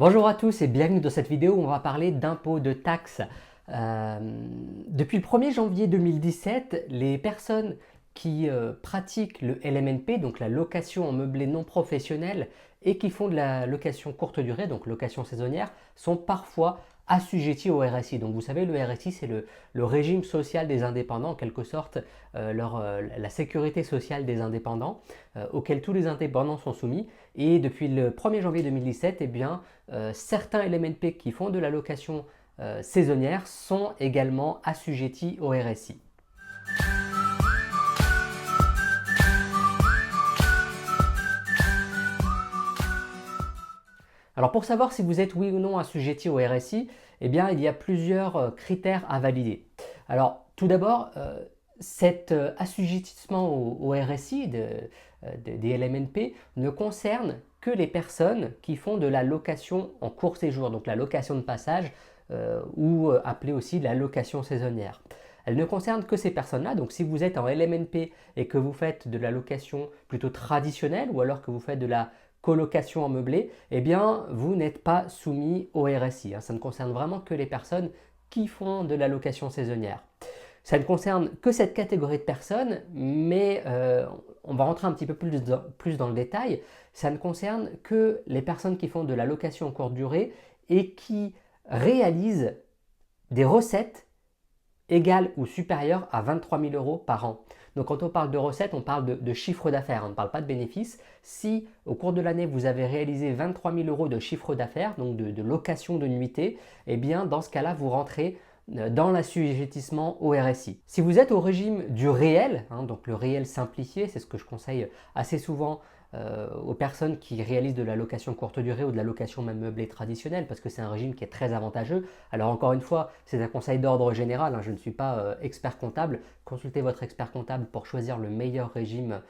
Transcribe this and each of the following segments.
Bonjour à tous et bienvenue dans cette vidéo où on va parler d'impôts, de taxes. Depuis le 1er janvier 2017, les personnes qui pratiquent le LMNP, donc la location en meublé non professionnel, et qui font de la location courte durée, donc location saisonnière, sont parfois assujettis au RSI. Donc vous savez, le RSI, c'est le régime social des indépendants, en quelque sorte la sécurité sociale des indépendants, auquel tous les indépendants sont soumis. Et depuis le 1er janvier 2017, eh bien, certains LMNP qui font de la location saisonnière sont également assujettis au RSI. Alors pour savoir si vous êtes oui ou non assujetti au RSI, eh bien, il y a plusieurs critères à valider. Alors tout d'abord, cet assujettissement au RSI des LMNP ne concerne que les personnes qui font de la location en court séjour, donc la location de passage ou appelée aussi la location saisonnière. Elle ne concerne que ces personnes-là, donc si vous êtes en LMNP et que vous faites de la location plutôt traditionnelle ou alors que vous faites de la colocation en meublé, eh bien vous n'êtes pas soumis au RSI. Ça ne concerne vraiment que les personnes qui font de la location saisonnière. Ça ne concerne que cette catégorie de personnes, mais on va rentrer un petit peu plus dans le détail. Ça ne concerne que les personnes qui font de la location courte durée et qui réalisent des recettes égales ou supérieures à 23 000 euros par an. Donc quand on parle de recettes, on parle de chiffre d'affaires, on ne parle pas de bénéfices. Si au cours de l'année, vous avez réalisé 23 000 euros de chiffre d'affaires, donc de location de nuitée, eh bien dans ce cas-là, vous rentrez dans l'assujettissement au RSI. Si vous êtes au régime du réel, donc le réel simplifié, c'est ce que je conseille assez souvent aux personnes qui réalisent de la location courte durée ou de la location même meublée traditionnelle, parce que c'est un régime qui est très avantageux. Alors encore une fois, c'est un conseil d'ordre général, je ne suis pas expert comptable. Consultez votre expert comptable pour choisir le meilleur régime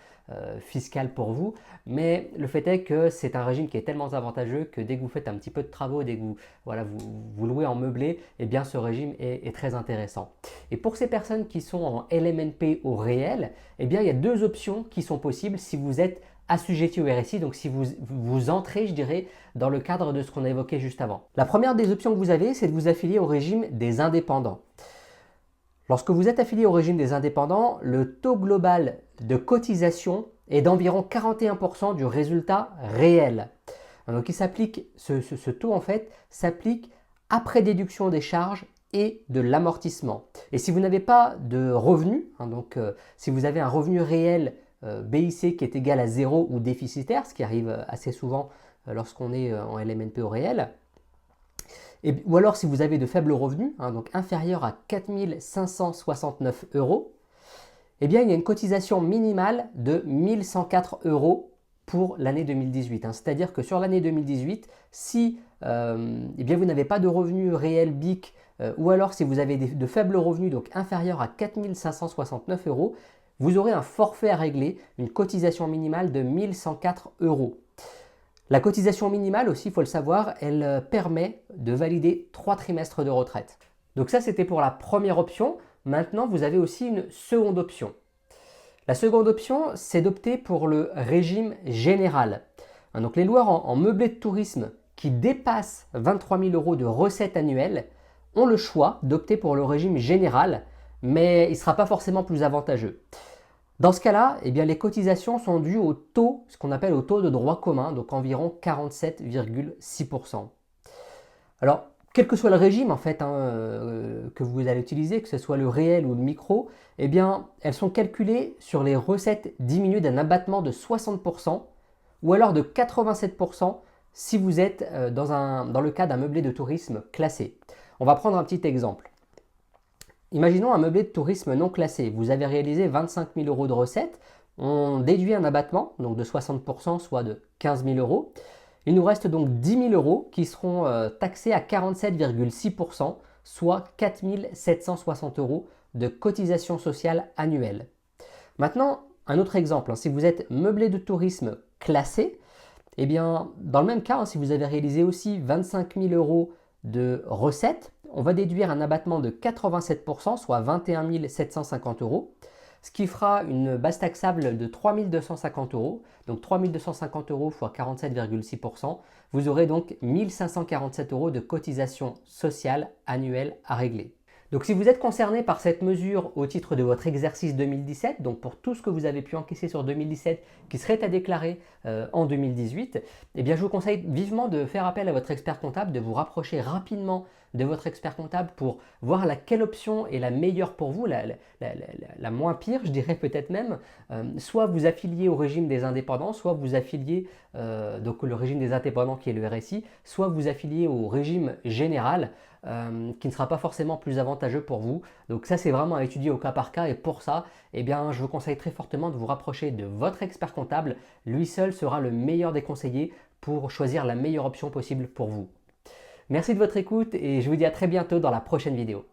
fiscal pour vous, mais le fait est que c'est un régime qui est tellement avantageux que dès que vous faites un petit peu de travaux, dès que vous louez en meublé, eh bien ce régime est très intéressant. Et pour ces personnes qui sont en LMNP au réel, eh bien il y a deux options qui sont possibles si vous êtes assujetti au RSI, donc si vous entrez, je dirais, dans le cadre de ce qu'on a évoqué juste avant. La première des options que vous avez, c'est de vous affilier au régime des indépendants. Lorsque vous êtes affilié au régime des indépendants, le taux global de cotisation est d'environ 41% du résultat réel. Donc ce taux en fait s'applique après déduction des charges et de l'amortissement. Et si vous n'avez pas de revenu, si vous avez un revenu réel BIC qui est égal à 0 ou déficitaire, ce qui arrive assez souvent lorsqu'on est en LMNP au réel, ou alors si vous avez de faibles revenus, donc inférieurs à 4 569 euros, eh bien il y a une cotisation minimale de 1 104 euros pour l'année 2018. C'est-à-dire que sur l'année 2018, si eh bien vous n'avez pas de revenus réels BIC, ou alors si vous avez de faibles revenus, donc inférieurs à 4 569 euros, vous aurez un forfait à régler, une cotisation minimale de 1 104 euros. La cotisation minimale aussi, il faut le savoir, elle permet de valider 3 trimestres de retraite. Donc ça, c'était pour la première option. Maintenant, vous avez aussi une seconde option. La seconde option, c'est d'opter pour le régime général. Donc les loueurs en meublé de tourisme qui dépassent 23 000 euros de recettes annuelles ont le choix d'opter pour le régime général, mais il ne sera pas forcément plus avantageux. Dans ce cas-là, eh bien, les cotisations sont dues au taux, ce qu'on appelle au taux de droit commun, donc environ 47,6%. Alors, quel que soit le régime en fait que vous allez utiliser, que ce soit le réel ou le micro, eh bien, elles sont calculées sur les recettes diminuées d'un abattement de 60% ou alors de 87% si vous êtes dans le cas d'un meublé de tourisme classé. On va prendre un petit exemple. Imaginons un meublé de tourisme non classé. Vous avez réalisé 25 000 euros de recettes. On déduit un abattement donc de 60%, soit de 15 000 euros. Il nous reste donc 10 000 euros qui seront taxés à 47,6%, soit 4 760 euros de cotisation sociale annuelle. Maintenant, un autre exemple. Si vous êtes meublé de tourisme classé, eh bien, dans le même cas, si vous avez réalisé aussi 25 000 euros de recettes, on va déduire un abattement de 87%, soit 21 750 euros. ce qui fera une base taxable de 3 250 euros. Donc 3 250 euros x 47,6%. Vous aurez donc 1 547 euros de cotisation sociale annuelle à régler. Donc si vous êtes concerné par cette mesure au titre de votre exercice 2017, donc pour tout ce que vous avez pu encaisser sur 2017 qui serait à déclarer en 2018, eh bien je vous conseille vivement de faire appel à votre expert comptable, de vous rapprocher rapidement de votre expert comptable pour voir laquelle option est la meilleure pour vous, la moins pire, je dirais peut-être même. Soit vous affiliez au régime des indépendants, soit vous affiliez donc le régime des indépendants qui est le RSI, soit vous affiliez au régime général qui ne sera pas forcément plus avantageux pour vous. Donc ça c'est vraiment à étudier au cas par cas et pour ça, eh bien, je vous conseille très fortement de vous rapprocher de votre expert comptable. Lui seul sera le meilleur des conseillers pour choisir la meilleure option possible pour vous. Merci de votre écoute et je vous dis à très bientôt dans la prochaine vidéo.